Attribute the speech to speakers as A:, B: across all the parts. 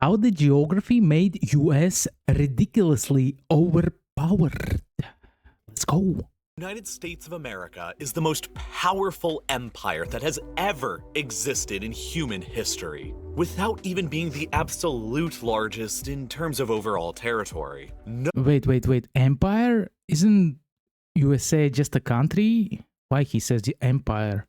A: How the geography made US ridiculously overpowered. Let's go.
B: The United States of America is the most powerful empire that has ever existed in human history, without even being the absolute largest in terms of overall territory.
A: Wait. Empire? Isn't USA just a country? Why he says the empire?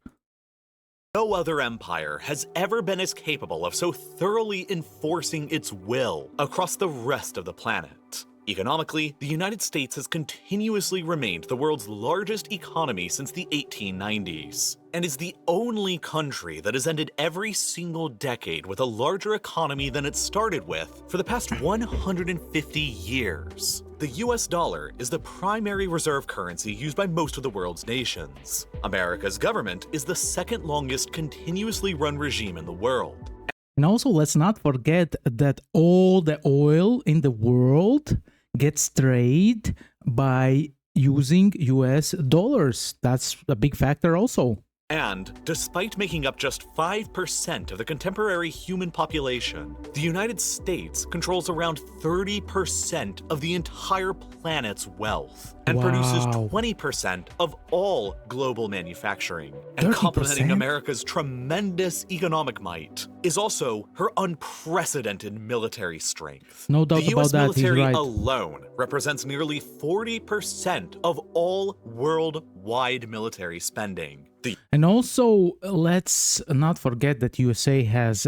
B: No other empire has ever been as capable of so thoroughly enforcing its will across the rest of the planet. Economically, the United States has continuously remained the world's largest economy since the 1890s, and is the only country that has ended every single decade with a larger economy than it started with for the past 150 years. The US dollar is the primary reserve currency used by most of the world's nations. America's government is the second longest continuously run regime in the world.
A: And also, let's not forget that all the oil in the world gets traded by using US dollars. That's a big factor also.
B: And despite making up just 5% of the contemporary human population, the United States controls around 30% of the entire planet's wealth and produces 20% of all global manufacturing. And
A: 30%?
B: complementing America's tremendous economic might is also her unprecedented military strength.
A: No doubt
B: the
A: about
B: US
A: that, he's
B: military
A: right.
B: alone represents nearly 40% of all worldwide military spending.
A: And also, let's not forget that USA has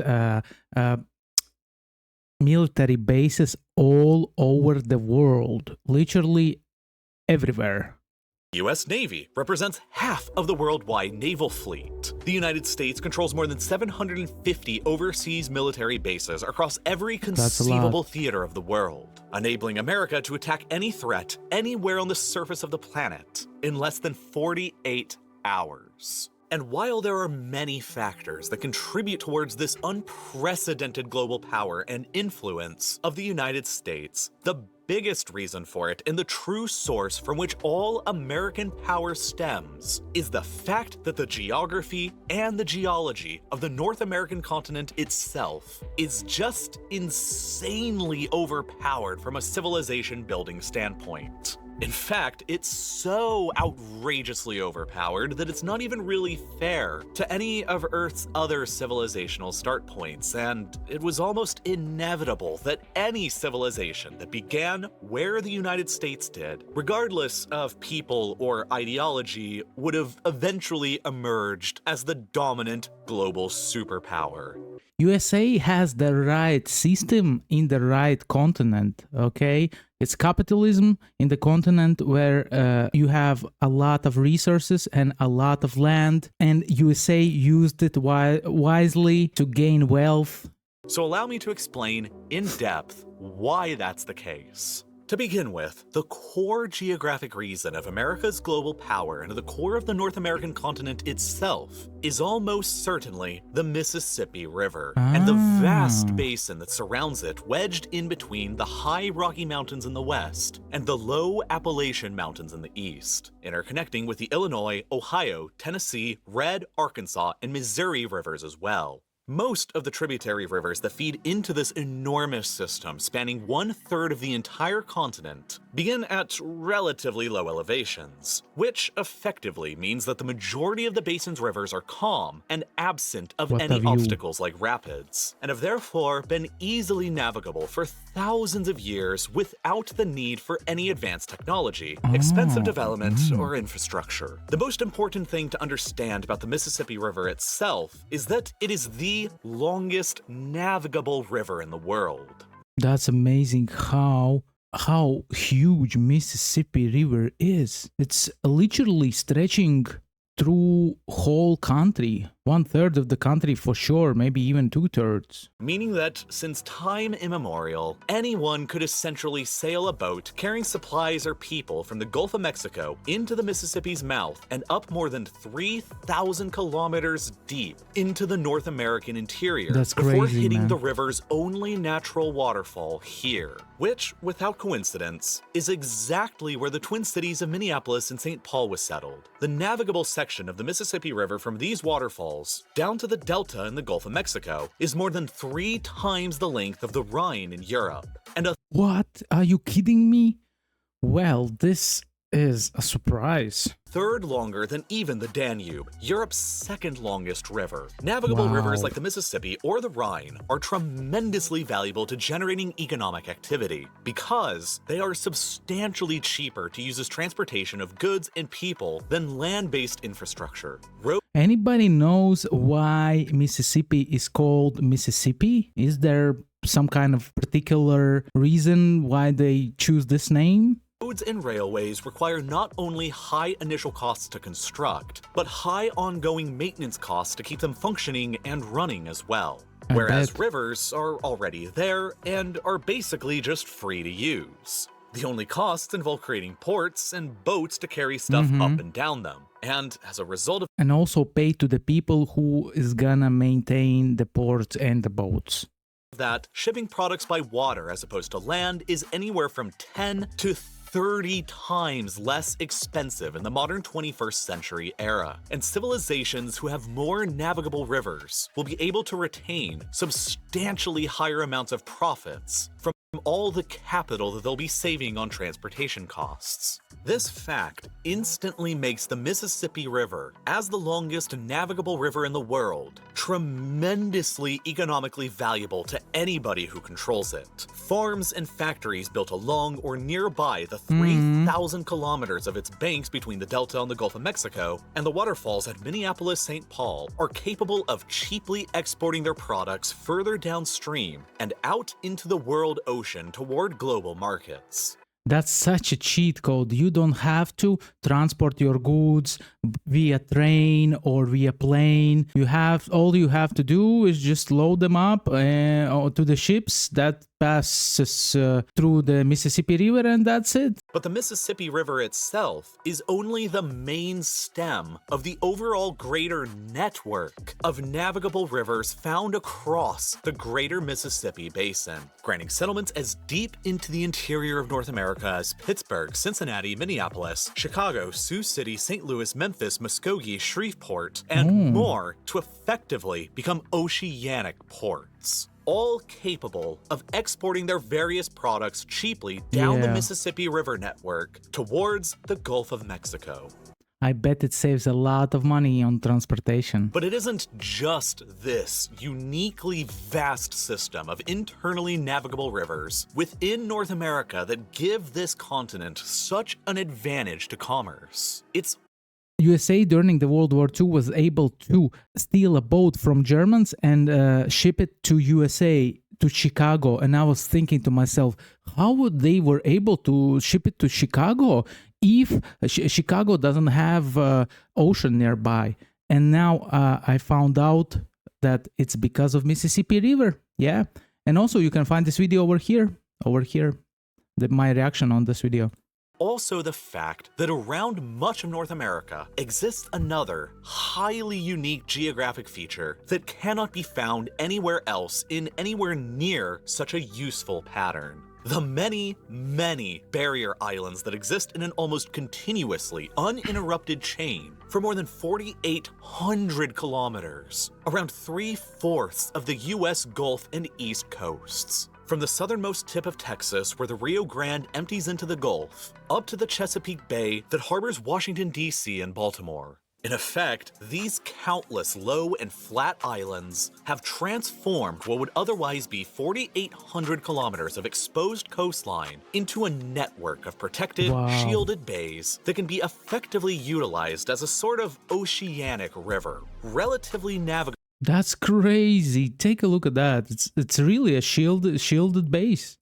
A: military bases all over the world, literally everywhere.
B: The US Navy represents half of the worldwide naval fleet. The United States controls more than 750 overseas military bases across every conceivable theater of the world, enabling America to attack any threat anywhere on the surface of the planet in less than 48 hours. And while there are many factors that contribute towards this unprecedented global power and influence of the United States, the biggest reason for it, and the true source from which all American power stems, is the fact that the geography and the geology of the North American continent itself is just insanely overpowered from a civilization building standpoint. In fact, it's so outrageously overpowered that it's not even really fair to any of Earth's other civilizational start points, and it was almost inevitable that any civilization that began where the United States did, regardless of people or ideology, would have eventually emerged as the dominant global superpower.
A: USA has the right system in the right continent, okay? It's capitalism in the continent where you have a lot of resources and a lot of land, and USA used it wisely to gain wealth.
B: So allow me to explain in depth why that's the case. To begin with, the core geographic reason of America's global power and the core of the North American continent itself is almost certainly the Mississippi River and the vast basin that surrounds it, wedged in between the high Rocky Mountains in the west and the low Appalachian Mountains in the east, interconnecting with the Illinois, Ohio, Tennessee, Red, Arkansas, and Missouri rivers as well. Most of the tributary rivers that feed into this enormous system, spanning 1/3 of the entire continent, begin at relatively low elevations, which effectively means that the majority of the basin's rivers are calm and absent of any obstacles like rapids, and have therefore been easily navigable for thousands of years without the need for any advanced technology, expensive development, or infrastructure. The most important thing to understand about the Mississippi River itself is that it is the longest navigable river in the world.
A: That's amazing how huge Mississippi River is. It's literally stretching through whole country, 1/3 of the country for sure, maybe even 2/3.
B: Meaning that since time immemorial, anyone could essentially sail a boat carrying supplies or people from the Gulf of Mexico into the Mississippi's mouth and up more than 3,000 kilometers deep into the North American interior before hitting the river's only natural waterfall here, which, without coincidence, is exactly where the Twin Cities of Minneapolis and St. Paul was settled. The navigable section of the Mississippi River from these waterfalls waterfalls, down to the delta in the Gulf of Mexico, is more than 3 times the length of the Rhine in Europe, and a
A: What? Are you kidding me? Well, this is a surprise.
B: third longer than even the Danube, Europe's second longest river. Navigable rivers like the Mississippi or the Rhine are tremendously valuable to generating economic activity because they are substantially cheaper to use as transportation of goods and people than land-based infrastructure.
A: Anybody knows why Mississippi is called Mississippi? Is there some kind of particular reason why they choose this name?
B: Roads and railways require not only high initial costs to construct, but high ongoing maintenance costs to keep them functioning and running as well. Whereas rivers are already there and are basically just free to use. The only costs involve creating ports and boats to carry stuff up and down them. And as a result of
A: And also pay to the people who is gonna maintain the ports and the boats.
B: that, shipping products by water as opposed to land is anywhere from 10 to 30 times less expensive in the modern 21st century era. And civilizations who have more navigable rivers will be able to retain substantially higher amounts of profits from all the capital that they'll be saving on transportation costs. This fact instantly makes the Mississippi River, as the longest navigable river in the world, tremendously economically valuable to anybody who controls it. Farms and factories built along or nearby the 3,000 kilometers of its banks between the Delta and the Gulf of Mexico and the waterfalls at Minneapolis-St. Paul are capable of cheaply exporting their products further downstream and out into the world ocean toward global markets.
A: That's such a cheat code. You don't have to transport your goods via train or via plane. All you have to do is just load them up to the ships that passes through the Mississippi River, and that's it.
B: But the Mississippi River itself is only the main stem of the overall greater network of navigable rivers found across the greater Mississippi Basin, granting settlements as deep into the interior of North America as Pittsburgh, Cincinnati, Minneapolis, Chicago, Sioux City, St. Louis, Memphis, Muskogee, Shreveport, and more to effectively become oceanic ports, all capable of exporting their various products cheaply down the Mississippi River network towards the Gulf of Mexico.
A: I bet it saves a lot of money on transportation.
B: But it isn't just this uniquely vast system of internally navigable rivers within North America that give this continent such an advantage to commerce. It's
A: USA during the World War II was able to steal a boat from Germans and ship it to USA, to Chicago. And I was thinking to myself, how would they were able to ship it to Chicago if Chicago doesn't have ocean nearby? And now I found out that it's because of Mississippi River. Yeah. And also you can find this video over here, my reaction on this video.
B: also the fact that around much of North America exists another highly unique geographic feature that cannot be found anywhere else in anywhere near such a useful pattern. The many, many barrier islands that exist in an almost continuously uninterrupted chain for more than 4,800 kilometers, around 3/4 of the US Gulf and East coasts. From the southernmost tip of Texas, where the Rio Grande empties into the Gulf, up to the Chesapeake Bay that harbors Washington, D.C. and Baltimore. In effect, these countless low and flat islands have transformed what would otherwise be 4,800 kilometers of exposed coastline into a network of protected, shielded bays that can be effectively utilized as a sort of oceanic river, relatively navigable.
A: That's crazy. Take a look at that. It's really a shielded base.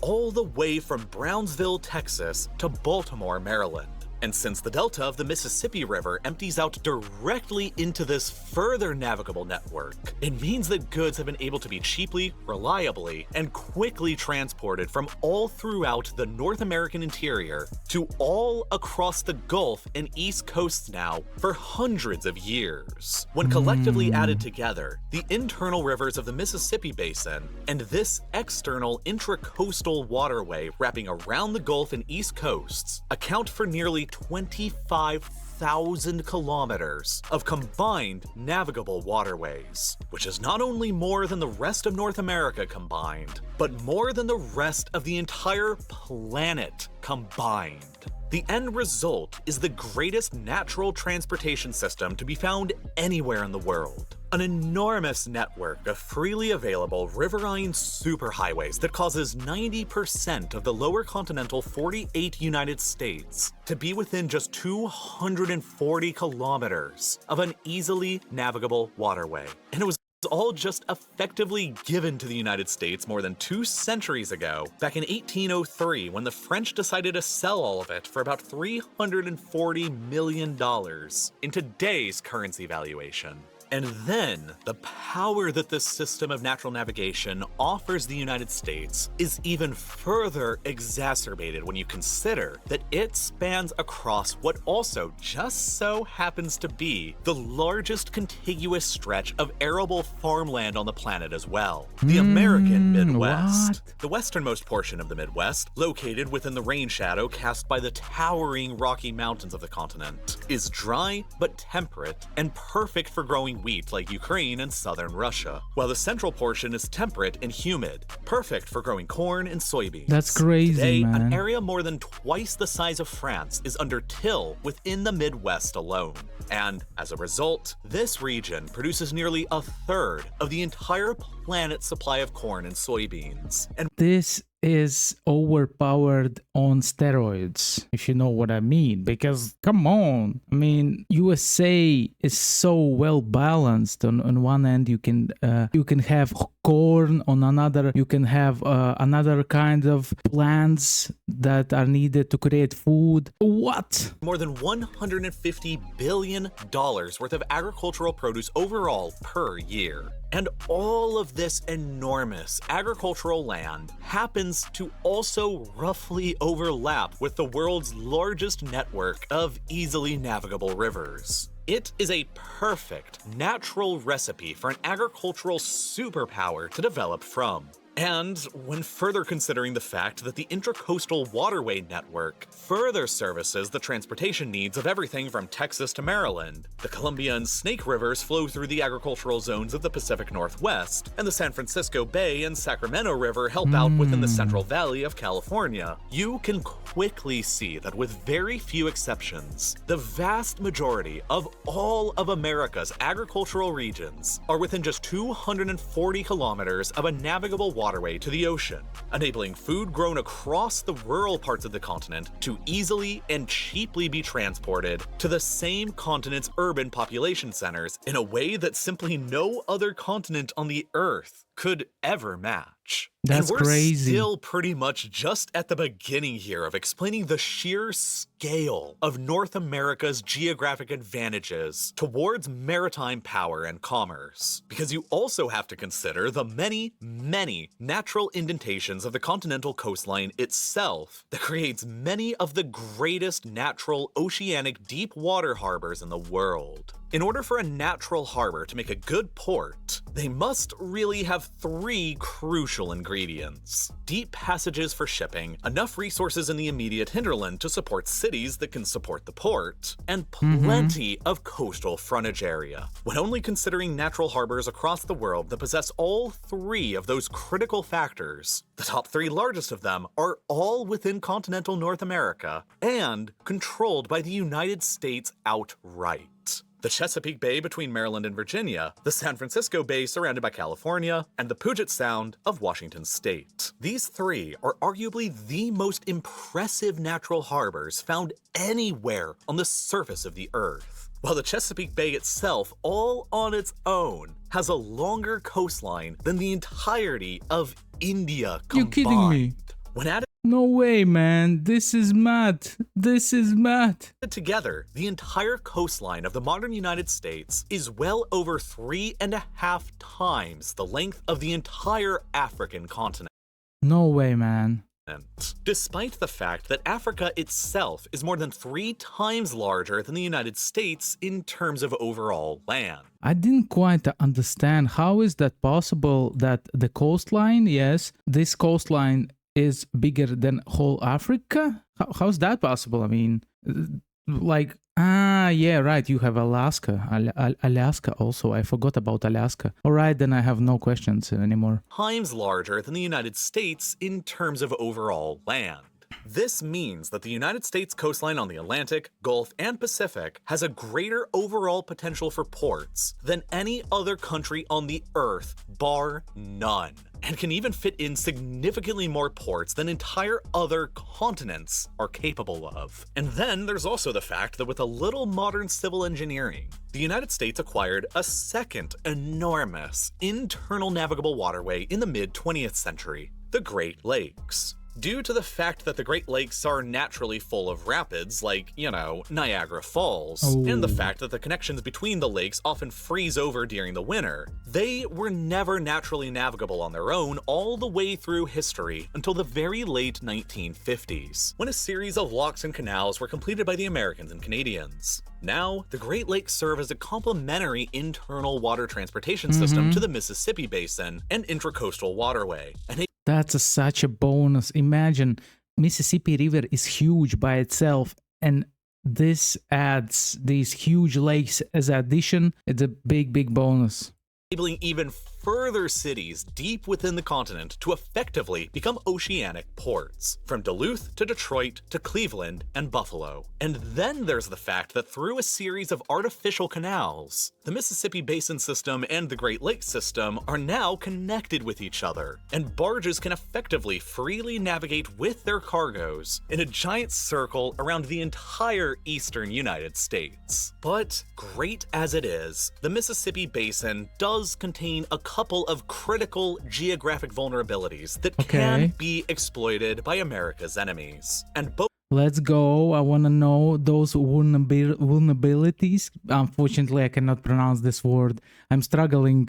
B: All the way from Brownsville, Texas to Baltimore, Maryland. And since the delta of the Mississippi River empties out directly into this further navigable network, it means that goods have been able to be cheaply, reliably, and quickly transported from all throughout the North American interior to all across the Gulf and East coasts now for hundreds of years. When collectively added together, the internal rivers of the Mississippi Basin and this external intracoastal waterway wrapping around the Gulf and East coasts account for nearly 25,000 kilometers of combined navigable waterways, which is not only more than the rest of North America combined, but more than the rest of the entire planet combined. The end result is the greatest natural transportation system to be found anywhere in the world. An enormous network of freely available riverine superhighways that causes 90% of the lower continental 48 United States to be within just 240 kilometers of an easily navigable waterway. And it was all just effectively given to the United States more than 2 centuries ago, back in 1803, when the French decided to sell all of it for about $340 million in today's currency valuation. And then, the power that this system of natural navigation offers the United States is even further exacerbated when you consider that it spans across what also just so happens to be the largest contiguous stretch of arable farmland on the planet as well. The American Midwest.
A: What?
B: The westernmost portion of the Midwest, located within the rain shadow cast by the towering Rocky Mountains of the continent, is dry but temperate and perfect for growing wheat like Ukraine and southern Russia, while the central portion is temperate and humid, perfect for growing corn and soybeans.
A: That's crazy,
B: Today,
A: man.
B: an area more than twice the size of France is under till within the Midwest alone. And as a result, this region produces nearly a third of the entire planet's supply of corn and soybeans. And
A: This is overpowered on steroids, if you know what I mean. Because come on, I mean, USA is so well balanced. On one end, you can have corn. On another, you can have another kind of plants that are needed to create food. What?
B: more than $150 billion worth of agricultural produce overall per year. And all of this enormous agricultural land happens to also roughly overlap with the world's largest network of easily navigable rivers. It is a perfect natural recipe for an agricultural superpower to develop from. And when further considering the fact that the Intracoastal Waterway Network further services the transportation needs of everything from Texas to Maryland, the Columbia and Snake Rivers flow through the agricultural zones of the Pacific Northwest, and the San Francisco Bay and Sacramento River help out within the Central Valley of California, you can quickly see that with very few exceptions, the vast majority of all of America's agricultural regions are within just 240 kilometers of a navigable waterway to the ocean, enabling food grown across the rural parts of the continent to easily and cheaply be transported to the same continent's urban population centers in a way that simply no other continent on the Earth could ever match.
A: That's
B: and we're
A: crazy.
B: still pretty much just at the beginning here of explaining the sheer scale of North America's geographic advantages towards maritime power and commerce. Because you also have to consider the many, many natural indentations of the continental coastline itself that creates many of the greatest natural oceanic deep water harbors in the world. In order for a natural harbor to make a good port, they must really have 3 crucial ingredients: deep passages for shipping, enough resources in the immediate hinterland to support cities that can support the port, and plenty of coastal frontage area. When only considering natural harbors across the world that possess all 3 of those critical factors, the top 3 largest of them are all within continental North America and controlled by the United States outright. The Chesapeake Bay between Maryland and Virginia, the San Francisco Bay surrounded by California, and the Puget Sound of Washington State. These 3 are arguably the most impressive natural harbors found anywhere on the surface of the Earth. While the Chesapeake Bay itself, all on its own, has a longer coastline than the entirety of India combined.
A: You kidding me?
B: When added
A: No way, man. This is mad. This is mad.
B: together, the entire coastline of the modern United States is well over 3.5 times the length of the entire African continent.
A: No way, man.
B: Despite the fact that Africa itself is more than 3 times larger than the United States in terms of overall land.
A: I didn't quite understand how is that possible that the coastline, yes, this coastline is bigger than whole Africa? How's that possible? I mean, like, yeah, right. You have Alaska. Alaska also. I forgot about Alaska. All right, then I have no questions anymore.
B: Times larger than the United States in terms of overall land. This means that the United States coastline on the Atlantic, Gulf, and Pacific has a greater overall potential for ports than any other country on the Earth, bar none, and can even fit in significantly more ports than entire other continents are capable of. And then there's also the fact that with a little modern civil engineering, the United States acquired a second enormous internal navigable waterway in the mid-20th century, the Great Lakes. Due to the fact that the Great Lakes are naturally full of rapids, like, Niagara Falls, and the fact that the connections between the lakes often freeze over during the winter, they were never naturally navigable on their own all the way through history until the very late 1950s, when a series of locks and canals were completed by the Americans and Canadians. Now, the Great Lakes serve as a complementary internal water transportation system to the Mississippi Basin and Intracoastal Waterway, and
A: that's such a bonus. Imagine, Mississippi River is huge by itself, and this adds these huge lakes as addition. It's a big bonus.
B: Enabling even further cities deep within the continent to effectively become oceanic ports, from Duluth to Detroit to Cleveland and Buffalo. And then there's the fact that through a series of artificial canals, the Mississippi Basin system and the Great Lakes system are now connected with each other, and barges can effectively freely navigate with their cargoes in a giant circle around the entire eastern United States. But great as it is, the Mississippi Basin does contain a couple of critical geographic vulnerabilities that can be exploited by America's enemies. And both
A: Let's go. I want to know those vulnerabilities. Unfortunately, I cannot pronounce this word. I'm struggling.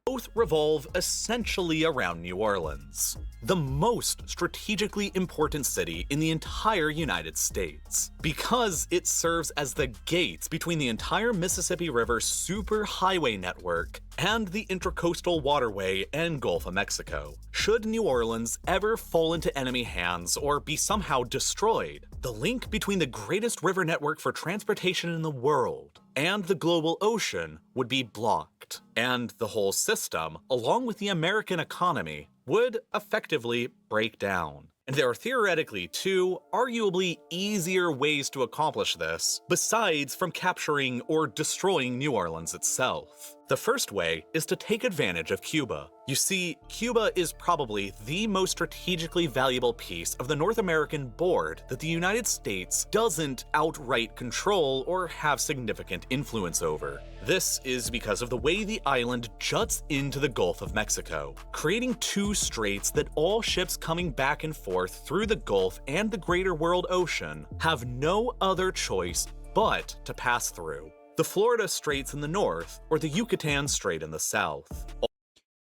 B: Both revolve essentially around New Orleans, the most strategically important city in the entire United States, because it serves as the gates between the entire Mississippi River superhighway network and the Intracoastal Waterway and Gulf of Mexico. Should New Orleans ever fall into enemy hands or be somehow destroyed, the link between the greatest river network for transportation in the world and the global ocean would be blocked, and the whole system, along with the American economy, would effectively break down. And there are theoretically two, arguably easier ways to accomplish this, besides from capturing or destroying New Orleans itself. The first way is to take advantage of Cuba. You see, Cuba is probably the most strategically valuable piece of the North American board that the United States doesn't outright control or have significant influence over. This is because of the way the island juts into the Gulf of Mexico, creating two straits that all ships coming back and forth through the Gulf and the greater world ocean have no other choice but to pass through. The Florida Straits in the north, or the Yucatan Strait in the south.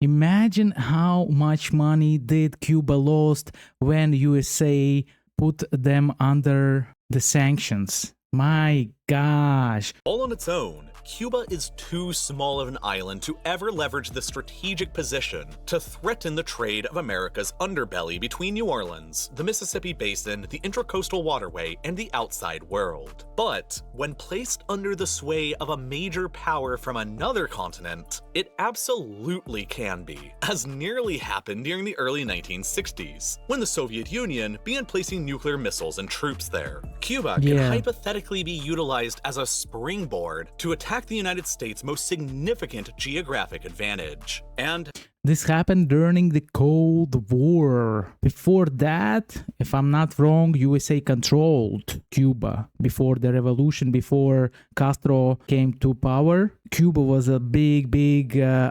A: Imagine how much money did Cuba lost when USA put them under the sanctions. My gosh.
B: All on its own, Cuba is too small of an island to ever leverage the strategic position to threaten the trade of America's underbelly between New Orleans, the Mississippi Basin, the Intracoastal Waterway, and the outside world. But when placed under the sway of a major power from another continent, it absolutely can be, as nearly happened during the early 1960s, when the Soviet Union began placing nuclear missiles and troops there. Cuba can hypothetically be utilized as a springboard to attack the United States' most significant geographic advantage. And
A: this happened during the Cold War. Before that, if I'm not wrong, USA controlled Cuba. Before the revolution, before Castro came to power, Cuba was a big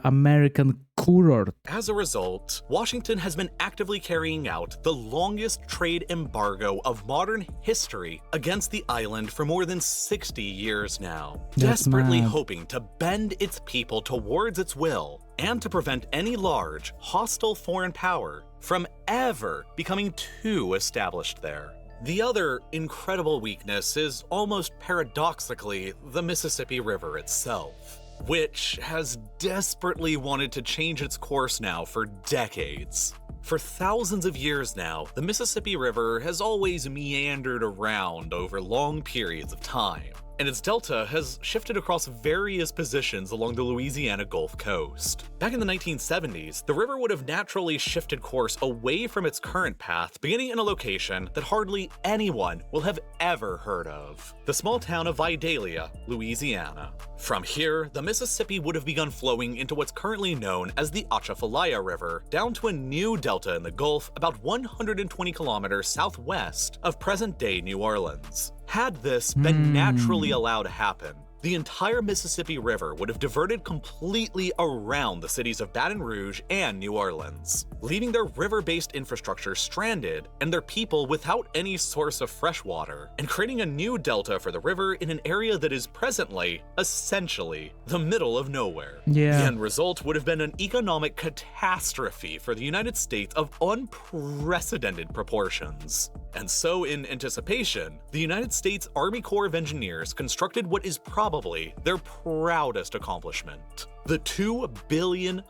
A: American kurort.
B: As a result, Washington has been actively carrying out the longest trade embargo of modern history against the island for more than 60 years now, desperately hoping to bend its people towards its will and to prevent any large, hostile foreign power from ever becoming too established there. The other incredible weakness is almost paradoxically the Mississippi River itself, which has desperately wanted to change its course now for decades. For thousands of years now, the Mississippi River has always meandered around over long periods of time, and its delta has shifted across various positions along the Louisiana Gulf Coast. Back in the 1970s, the river would have naturally shifted course away from its current path, beginning in a location that hardly anyone will have ever heard of: the small town of Vidalia, Louisiana. From here, the Mississippi would have begun flowing into what's currently known as the Atchafalaya River, down to a new delta in the Gulf about 120 kilometers southwest of present-day New Orleans. Had this been naturally allowed to happen, the entire Mississippi River would have diverted completely around the cities of Baton Rouge and New Orleans, leaving their river-based infrastructure stranded and their people without any source of fresh water, and creating a new delta for the river in an area that is presently, essentially, the middle of nowhere. The end result would have been an economic catastrophe for the United States of unprecedented proportions. And so, in anticipation, the United States Army Corps of Engineers constructed what is probably their proudest accomplishment: the $2 billion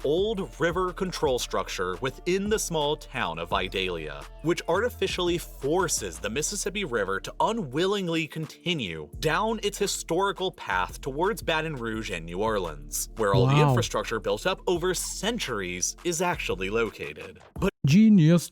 B: old river control structure within the small town of Vidalia, which artificially forces the Mississippi River to unwillingly continue down its historical path towards Baton Rouge and New Orleans, where all the infrastructure built up over centuries is actually located. But
A: genius.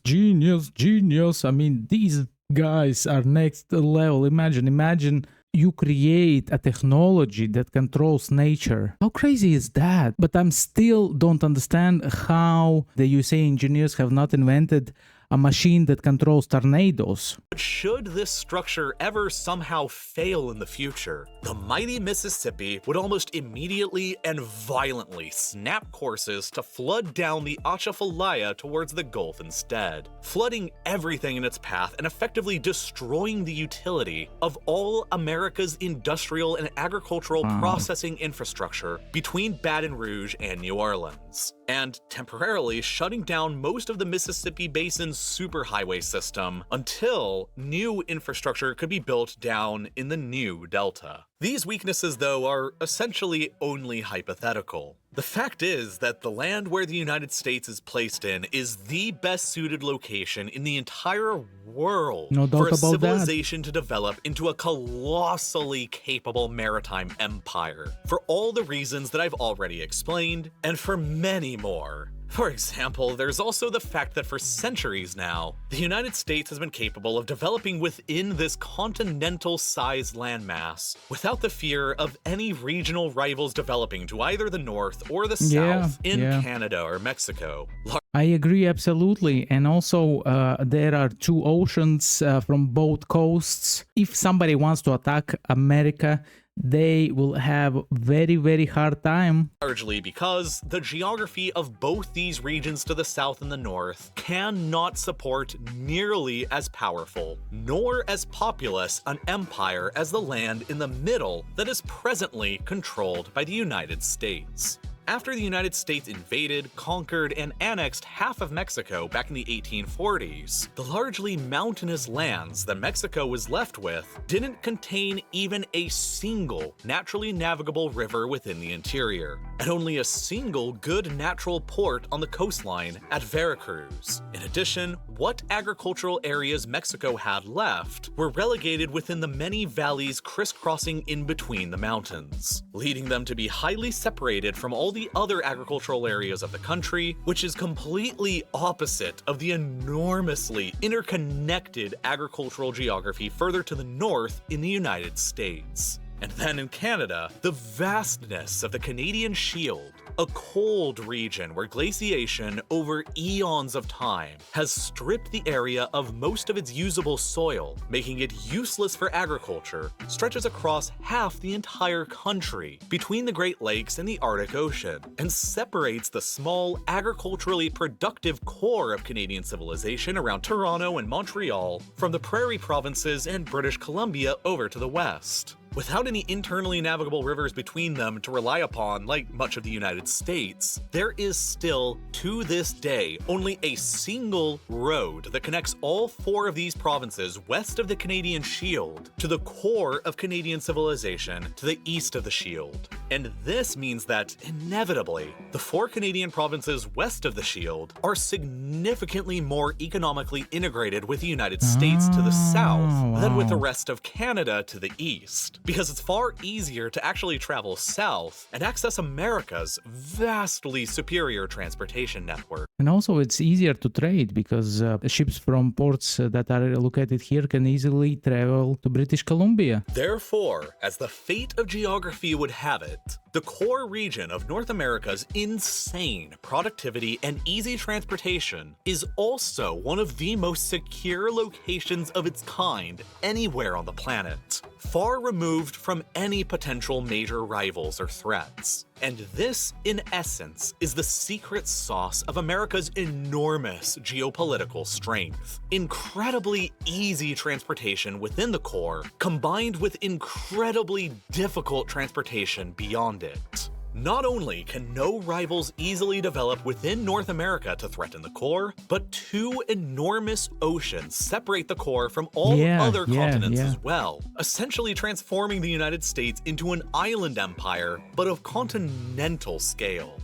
A: I mean, these guys are next level. Imagine you create a technology that controls nature. How crazy is that? But I'm still don't understand how the USA engineers have not invented a machine that controls tornadoes.
B: should this structure ever somehow fail in the future, the mighty Mississippi would almost immediately and violently snap courses to flood down the Atchafalaya towards the Gulf instead, flooding everything in its path and effectively destroying the utility of all America's industrial and agricultural processing infrastructure between Baton Rouge and New Orleans, and temporarily shutting down most of the Mississippi Basin's superhighway system until new infrastructure could be built down in the new delta. These weaknesses, though, are essentially only hypothetical. The fact is that the land where the United States is placed in is the best suited location in the entire world for a civilization to develop into a colossally capable maritime empire, for all the reasons that I've already explained, and for many more. For example, there's also the fact that for centuries now, the United States has been capable of developing within this continental-sized landmass without the fear of any regional rivals developing to either the north or the south in Canada or Mexico.
A: I agree absolutely. And also, there are two oceans from both coasts. If somebody wants to attack America, they will have very, very hard time.
B: Largely because the geography of both these regions to the south and the north cannot support nearly as powerful, nor as populous an empire as the land in the middle that is presently controlled by the United States. After the United States invaded, conquered, and annexed half of Mexico back in the 1840s, the largely mountainous lands that Mexico was left with didn't contain even a single naturally navigable river within the interior, and only a single good natural port on the coastline at Veracruz. In addition, what agricultural areas Mexico had left were relegated within the many valleys crisscrossing in between the mountains, leading them to be highly separated from all the other agricultural areas of the country, which is completely opposite of the enormously interconnected agricultural geography further to the north in the United States. And then in Canada, the vastness of the Canadian Shield, a cold region where glaciation over eons of time has stripped the area of most of its usable soil, making it useless for agriculture, stretches across half the entire country between the Great Lakes and the Arctic Ocean, and separates the small, agriculturally productive core of Canadian civilization around Toronto and Montreal from the Prairie Provinces and British Columbia over to the west. Without any internally navigable rivers between them to rely upon, like much of the United States, there is still, to this day, only a single road that connects all four of these provinces west of the Canadian Shield to the core of Canadian civilization to the east of the Shield. And this means that, inevitably, the 4 Canadian provinces west of the Shield are significantly more economically integrated with the United States to the south than with the rest of Canada to the east, because it's far easier to actually travel south and access America's vastly superior transportation network.
A: And also it's easier to trade because ships from ports that are located here can easily travel to British Columbia.
B: Therefore, as the fate of geography would have it, the core region of North America's insane productivity and easy transportation is also one of the most secure locations of its kind anywhere on the planet, far removed from any potential major rivals or threats. And this, in essence, is the secret sauce of America's enormous geopolitical strength. Incredibly easy transportation within the core, combined with incredibly difficult transportation beyond it. Not only can no rivals easily develop within North America to threaten the core, but 2 enormous oceans separate the core from all other continents as well, essentially transforming the United States into an island empire, but of continental scale.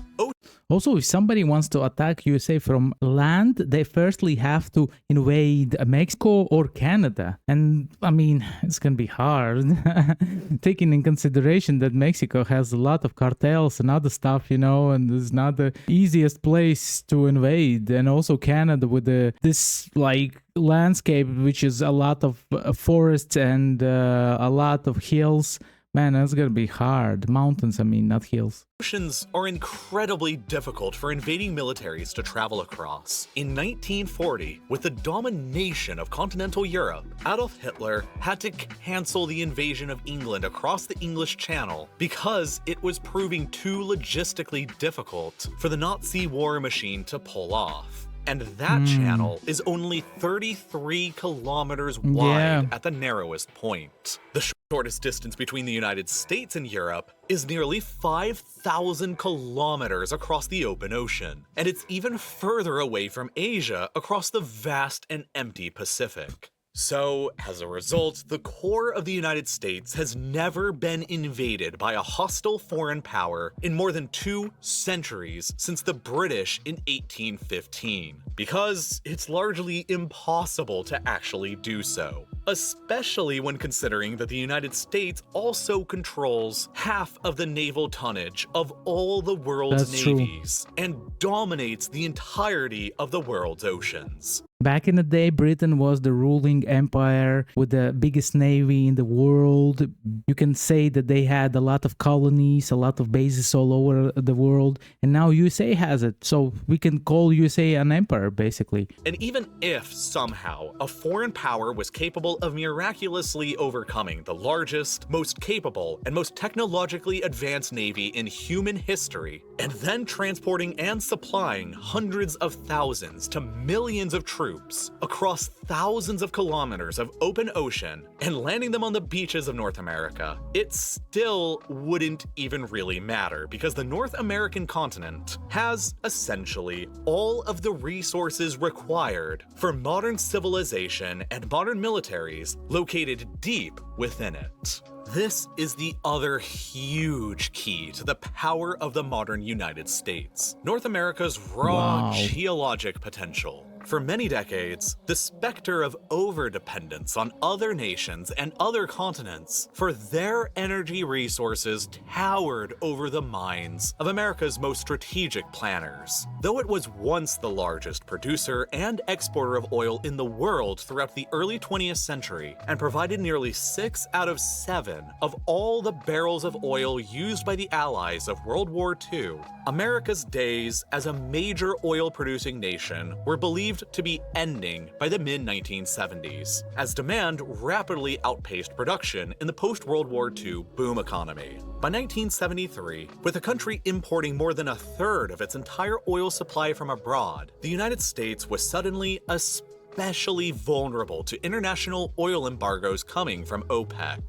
A: Also, if somebody wants to attack USA from land, they firstly have to invade Mexico or Canada. And I mean, it's going to be hard, taking in consideration that Mexico has a lot of cartels and other stuff, you know, and it's not the easiest place to invade. And also Canada with this like landscape, which is a lot of forests and a lot of hills. Man, that's gonna be hard. Mountains, I mean, not hills.
B: Oceans are incredibly difficult for invading militaries to travel across. In 1940, with the domination of continental Europe, Adolf Hitler had to cancel the invasion of England across the English Channel because it was proving too logistically difficult for the Nazi war machine to pull off. And that channel is only 33 kilometers wide at the narrowest point. The shortest distance between the United States and Europe is nearly 5,000 kilometers across the open ocean, and it's even further away from Asia across the vast and empty Pacific. So, as a result, the core of the United States has never been invaded by a hostile foreign power in more than 2 centuries since the British in 1815, because it's largely impossible to actually do so, especially when considering that the United States also controls half of the naval tonnage of all the world's navies and dominates the entirety of the world's oceans.
A: Back in the day, Britain was the ruling empire with the biggest navy in the world. You can say that they had a lot of colonies, a lot of bases all over the world, and now USA has it. So we can call USA an empire, basically.
B: And even if somehow a foreign power was capable of miraculously overcoming the largest, most capable, and most technologically advanced navy in human history, and then transporting and supplying hundreds of thousands to millions of troops across thousands of kilometers of open ocean and landing them on the beaches of North America, it still wouldn't even really matter because the North American continent has essentially all of the resources required for modern civilization and modern militaries located deep within it. This is the other huge key to the power of the modern United States, North America's raw geologic potential. For many decades, the specter of overdependence on other nations and other continents for their energy resources towered over the minds of America's most strategic planners. Though it was once the largest producer and exporter of oil in the world throughout the early 20th century and provided nearly 6 out of 7 of all the barrels of oil used by the Allies of World War II, America's days as a major oil-producing nation were believed to be ending by the mid-1970s, as demand rapidly outpaced production in the post-World War II boom economy. By 1973, with the country importing more than 1/3 of its entire oil supply from abroad, the United States was suddenly especially vulnerable to international oil embargoes coming from OPEC.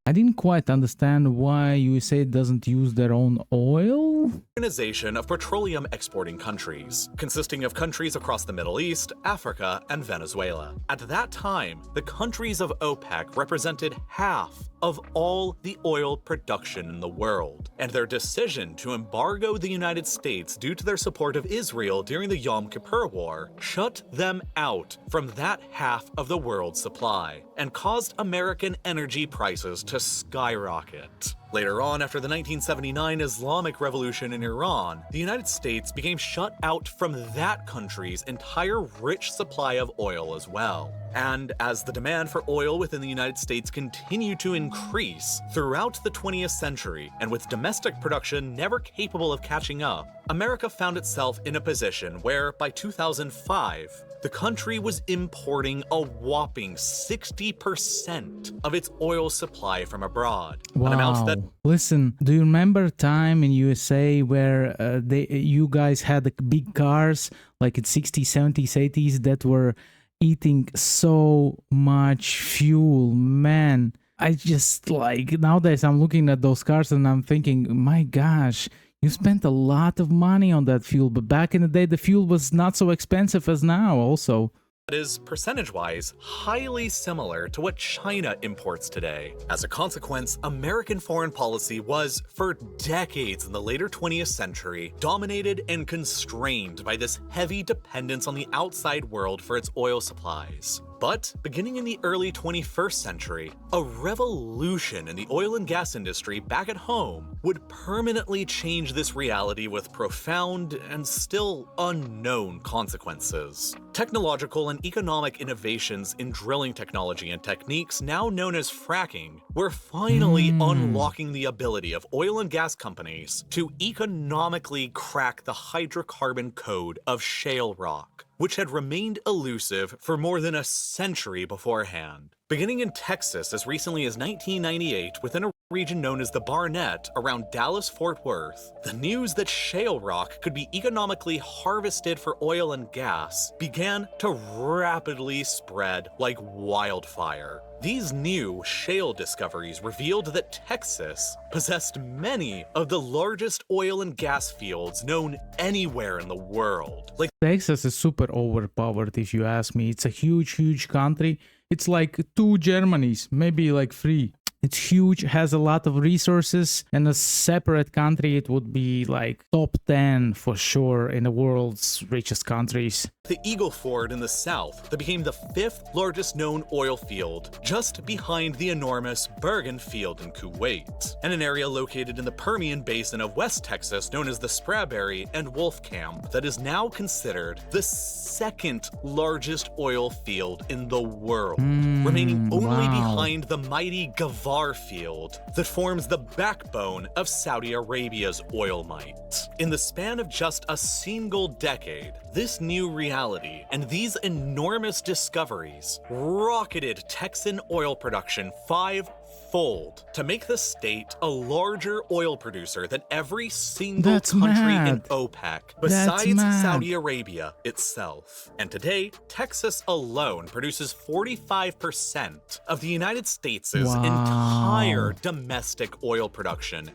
A: I didn't quite understand why USA doesn't use their own oil.
B: Organization of petroleum exporting countries, consisting of countries across the Middle East, Africa, and Venezuela. At that time, the countries of OPEC represented half of all the oil production in the world, and their decision to embargo the United States due to their support of Israel during the Yom Kippur War shut them out from that half of the world's supply and caused American energy prices to skyrocket. Later on, after the 1979 Islamic Revolution in Iran, the United States became shut out from that country's entire rich supply of oil as well. And as the demand for oil within the United States continued to increase throughout the 20th century, and with domestic production never capable of catching up, America found itself in a position where, by 2005, the country was importing a whopping 60% of its oil supply from abroad.
A: Wow.
B: An amount that
A: Listen, do you remember a time in USA where you guys had the big cars, like in 60s, 70s, 80s, that were eating so much fuel? Man, I just like, nowadays I'm looking at those cars and I'm thinking, my gosh, you spent a lot of money on that fuel, but back in the day, the fuel was not so expensive as now also.
B: is percentage-wise highly similar to what China imports today. As a consequence, American foreign policy was, for decades in the later 20th century, dominated and constrained by this heavy dependence on the outside world for its oil supplies. But beginning in the early 21st century, a revolution in the oil and gas industry back at home would permanently change this reality with profound and still unknown consequences. Technological and economic innovations in drilling technology and techniques now known as fracking were finally unlocking the ability of oil and gas companies to economically crack the hydrocarbon code of shale rock, which had remained elusive for more than a century beforehand. Beginning in Texas as recently as 1998 within a region known as the Barnett around Dallas-Fort Worth, the news that shale rock could be economically harvested for oil and gas began to rapidly spread like wildfire. These new shale discoveries revealed that Texas possessed many of the largest oil and gas fields known anywhere in the world.
A: Texas is super overpowered, if you ask me. It's a huge, huge country. It's like 2 Germanys, maybe like 3. It's huge, has a lot of resources, and a separate country, it would be like top 10 for sure in the world's richest countries.
B: The Eagle Ford in the south that became the 5th largest known oil field, just behind the enormous Bergen field in Kuwait, and an area located in the Permian Basin of West Texas known as the Spraberry and Wolfcamp that is now considered the 2nd largest oil field in the world, remaining only behind the mighty Gavar field that forms the backbone of Saudi Arabia's oil might. In the span of just a single decade, this new reality and these enormous discoveries rocketed Texan oil production 5-fold to make the state a larger oil producer than every single country in OPEC, besides Saudi Arabia itself. And today, Texas alone produces 45% of the United States' entire domestic oil production.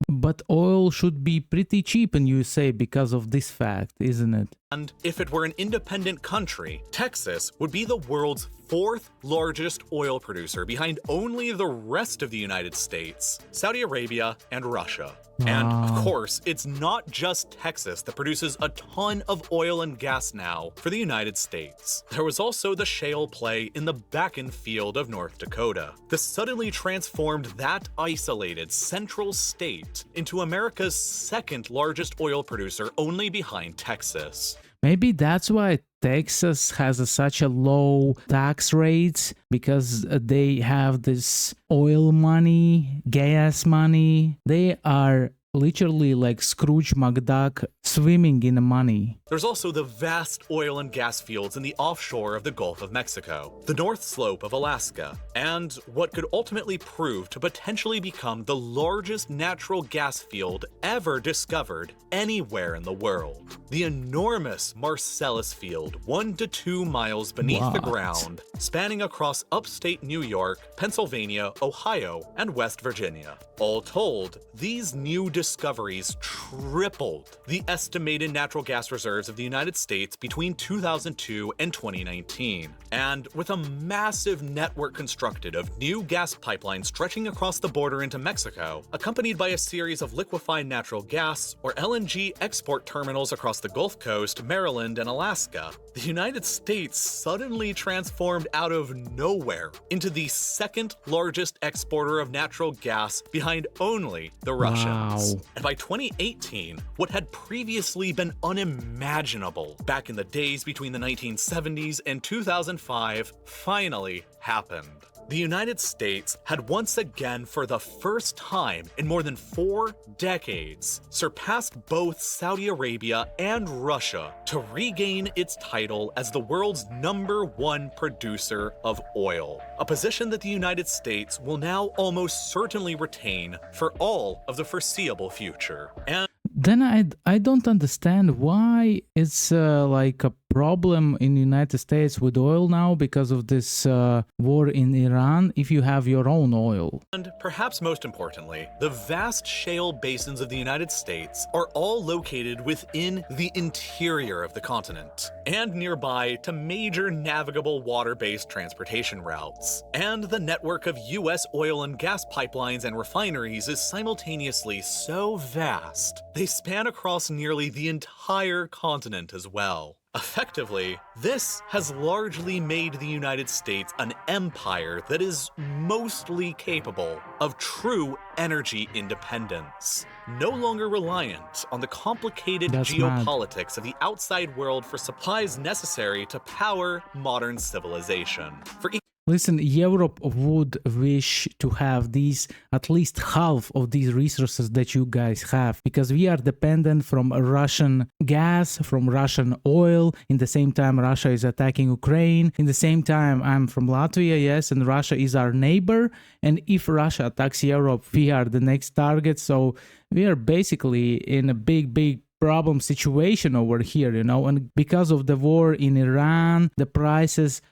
A: But oil should be pretty cheap in USA because of this fact, isn't it?
B: And if it were an independent country, Texas would be the world's 4th largest oil producer behind only the rest of the United States, Saudi Arabia, and Russia. And of course, it's not just Texas that produces a ton of oil and gas now for the United States. There was also the shale play in the Bakken field of North Dakota. This suddenly transformed that isolated central state into America's 2nd largest oil producer, only behind Texas.
A: Maybe that's why Texas has such a low tax rates, because they have this oil money, gas money. They are literally like Scrooge McDuck swimming in the money.
B: There's also the vast oil and gas fields in the offshore of the Gulf of Mexico, the North Slope of Alaska, and what could ultimately prove to potentially become the largest natural gas field ever discovered anywhere in the world. The enormous Marcellus Field, 1 to 2 miles beneath the ground, spanning across upstate New York, Pennsylvania, Ohio, and West Virginia. All told, these new discoveries discoveries tripled the estimated natural gas reserves of the United States between 2002 and 2019. And with a massive network constructed of new gas pipelines stretching across the border into Mexico, accompanied by a series of liquefied natural gas, or LNG, export terminals across the Gulf Coast, Maryland, and Alaska, the United States suddenly transformed out of nowhere into the second largest exporter of natural gas behind only the Russians.
A: Wow.
B: And by 2018, what had previously been unimaginable back in the days between the 1970s and 2005 finally happened. The United States had once again, for the first time in more than 4 decades, surpassed both Saudi Arabia and Russia to regain its title as the world's #1 producer of oil, a position that the United States will now almost certainly retain for all of the foreseeable future. And
A: then I don't understand why it's like a problem in the United States with oil now because of this war in Iran if you have your own oil.
B: And perhaps most importantly, the vast shale basins of the United States are all located within the interior of the continent and nearby to major navigable water-based transportation routes. And the network of US oil and gas pipelines and refineries is simultaneously so vast, they span across nearly the entire continent as well. Effectively, this has largely made the United States an empire that is mostly capable of true energy independence, no longer reliant on the complicated geopolitics of the outside world for supplies necessary to power modern civilization.
A: Listen, Europe would wish to have these, at least half of these resources that you guys have, because we are dependent from Russian gas, from Russian oil. In the same time, Russia is attacking Ukraine. In the same time, I'm from Latvia, yes, and Russia is our neighbor. And if Russia attacks Europe, we are the next target. So we are basically in a big problem situation over here, you know. And because of the war in Iran, the prices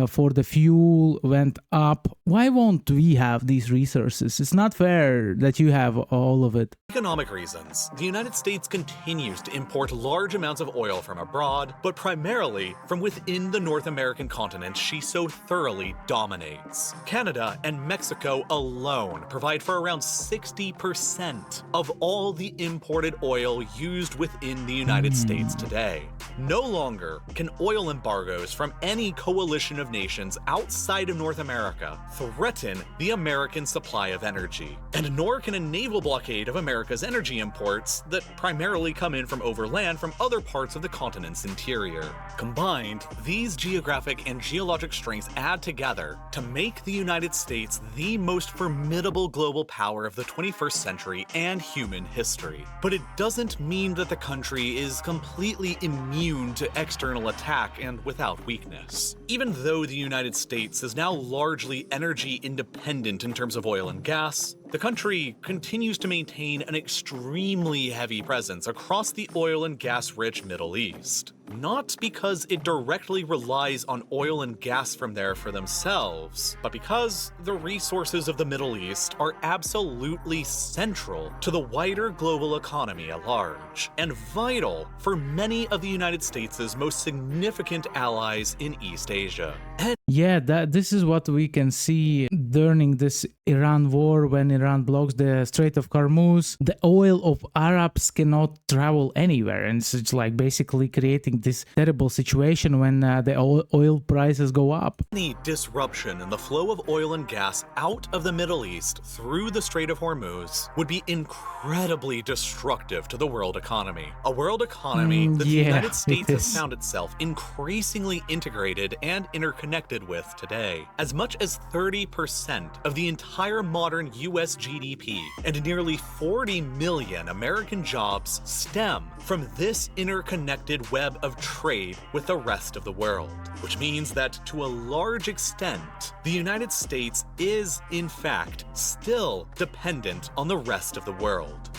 A: for the fuel went up. Why won't we have these resources? It's not fair that you have all of it.
B: Economic reasons, the United States continues to import large amounts of oil from abroad, but primarily from within the North American continent she so thoroughly dominates. Canada and Mexico alone provide for around 60% of all the imported oil used within the United States today. No longer can oil embargoes from any coalition of nations outside of North America threaten the American supply of energy, and nor can a naval blockade of America's energy imports that primarily come in from overland from other parts of the continent's interior. Combined, these geographic and geologic strengths add together to make the United States the most formidable global power of the 21st century and human history. But it doesn't mean that the country is completely immune to external attack and without weakness. Even though the United States is now largely energy independent in terms of oil and gas, the country continues to maintain an extremely heavy presence across the oil and gas-rich Middle East. Not because it directly relies on oil and gas from there for themselves, but because the resources of the Middle East are absolutely central to the wider global economy at large, and vital for many of the United States' most significant allies in East Asia.
A: Yeah, this is what we can see during this Iran war. When Iran blocks the Strait of Hormuz, the oil of Arabs cannot travel anywhere, and it's like basically creating this terrible situation when the oil prices go up.
B: Any disruption in the flow of oil and gas out of the Middle East through the Strait of Hormuz would be incredibly destructive to the world economy. A world economy that the United States has found itself increasingly integrated and interconnected with today. As much as 30% of the entire modern US GDP and nearly 40 million American jobs stem from this interconnected web of trade with the rest of the world, which means that to a large extent, the United States is, in fact, still dependent on the rest of the world.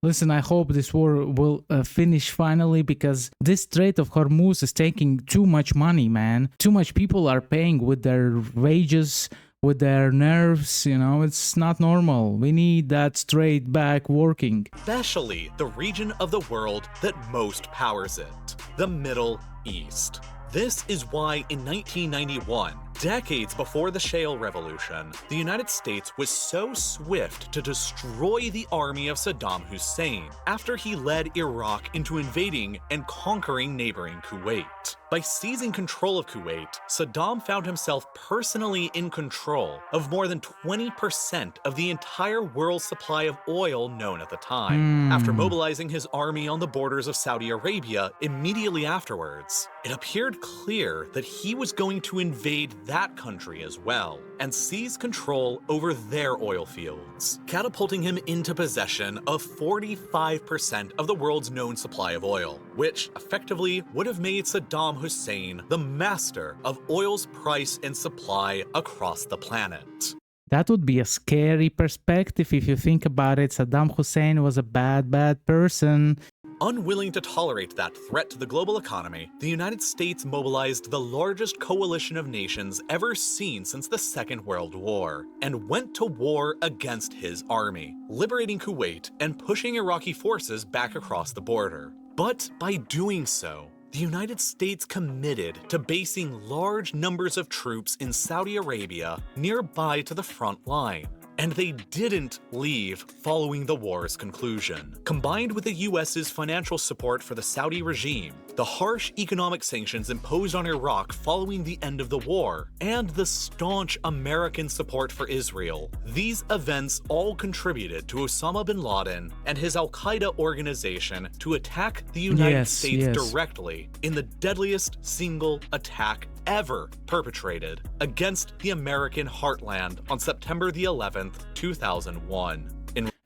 A: Listen, I hope this war will finish finally, because this Strait of Hormuz is taking too much money, man. Too much people are paying with their wages, with their nerves. It's not normal. We need that straight back working.
B: Especially the region of the world that most powers it, the Middle East. This is why in 1991, decades before the Shale Revolution, the United States was so swift to destroy the army of Saddam Hussein after he led Iraq into invading and conquering neighboring Kuwait. By seizing control of Kuwait, Saddam found himself personally in control of more than 20% of the entire world's supply of oil known at the time. After mobilizing his army on the borders of Saudi Arabia immediately afterwards, it appeared clear that he was going to invade that country as well and seize control over their oil fields, catapulting him into possession of 45% of the world's known supply of oil, which effectively would have made Saddam Hussein the master of oil's price and supply across the planet.
A: That would be a scary perspective if you think about it. Saddam Hussein was a bad person.
B: Unwilling to tolerate that threat to the global economy, the United States mobilized the largest coalition of nations ever seen since the Second World War, and went to war against his army, liberating Kuwait and pushing Iraqi forces back across the border. But by doing so, the United States committed to basing large numbers of troops in Saudi Arabia nearby to the front line. And they didn't leave following the war's conclusion. Combined with the US's financial support for the Saudi regime, the harsh economic sanctions imposed on Iraq following the end of the war, and the staunch American support for Israel, these events all contributed to Osama bin Laden and his Al-Qaeda organization to attack the United States directly in the deadliest single attack ever perpetrated against the American heartland on September the 11th, 2001.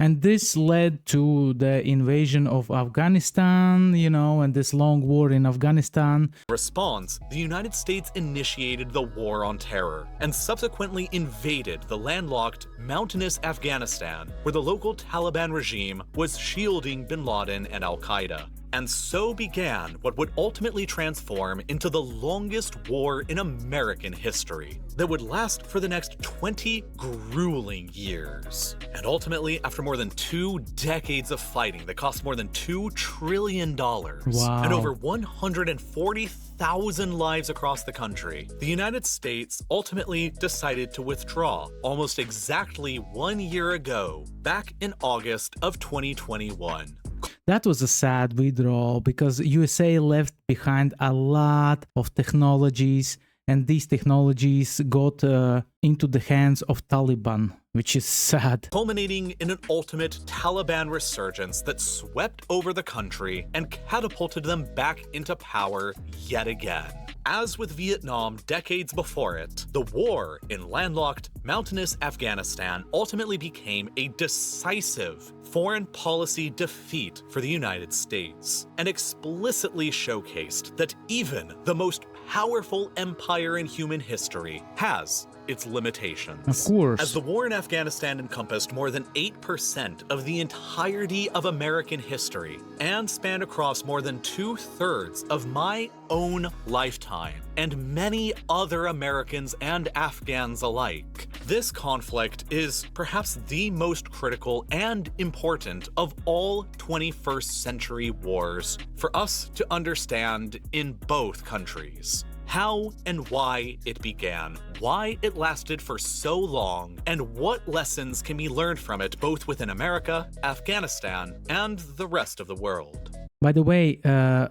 A: And this led to the invasion of Afghanistan, and this long war in Afghanistan.
B: In response, the United States initiated the War on Terror and subsequently invaded the landlocked, mountainous Afghanistan, where the local Taliban regime was shielding bin Laden and Al-Qaeda. And so began what would ultimately transform into the longest war in American history that would last for the next 20 grueling years. And ultimately, after more than 2 decades of fighting that cost more than $2 trillion and over 140,000 lives across the country, the United States ultimately decided to withdraw almost exactly 1 year ago, back in August of 2021.
A: That was a sad withdrawal because USA left behind a lot of technologies, and these technologies got into the hands of Taliban, which is sad.
B: Culminating in an ultimate Taliban resurgence that swept over the country and catapulted them back into power yet again. As with Vietnam decades before it, the war in landlocked, mountainous Afghanistan ultimately became a decisive foreign policy defeat for the United States, and explicitly showcased that even the most powerful empire in human history has its limitations.
A: Of course.
B: As the war in Afghanistan encompassed more than 8% of the entirety of American history and spanned across more than 2/3 of my own lifetime and many other Americans and Afghans alike, this conflict is perhaps the most critical and important of all 21st century wars for us to understand in both countries. How and why it began, why it lasted for so long, and what lessons can be learned from it both within America, Afghanistan, and the rest of the world.
A: By the way,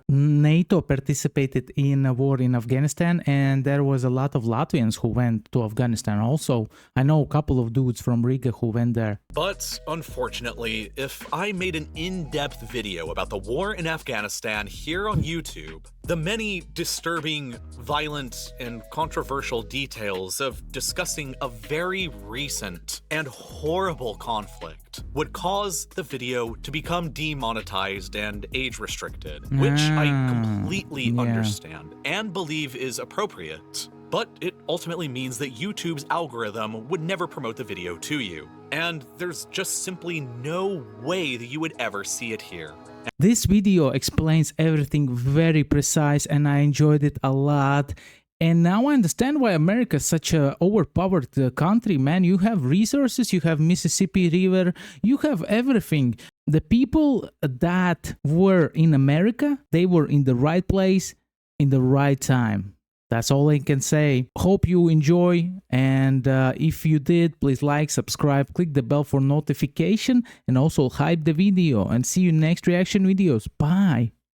A: NATO participated in a war in Afghanistan, and there was a lot of Latvians who went to Afghanistan also. I know a couple of dudes from Riga who went there.
B: But unfortunately, if I made an in-depth video about the war in Afghanistan here on YouTube, the many disturbing, violent, and controversial details of discussing a very recent and horrible conflict would cause the video to become demonetized and age restricted, which I completely understand and believe is appropriate. But it ultimately means that YouTube's algorithm would never promote the video to you, and there's just simply no way that you would ever see it here.
A: This video explains everything very precise, and I enjoyed it a lot. And now I understand why America is such a overpowered country, man. You have resources, you have Mississippi River, you have everything. The people that were in America, they were in the right place in the right time. That's all I can say. Hope you enjoy. And if you did, please like, subscribe, click the bell for notification, and also hype the video. And see you next reaction videos. Bye.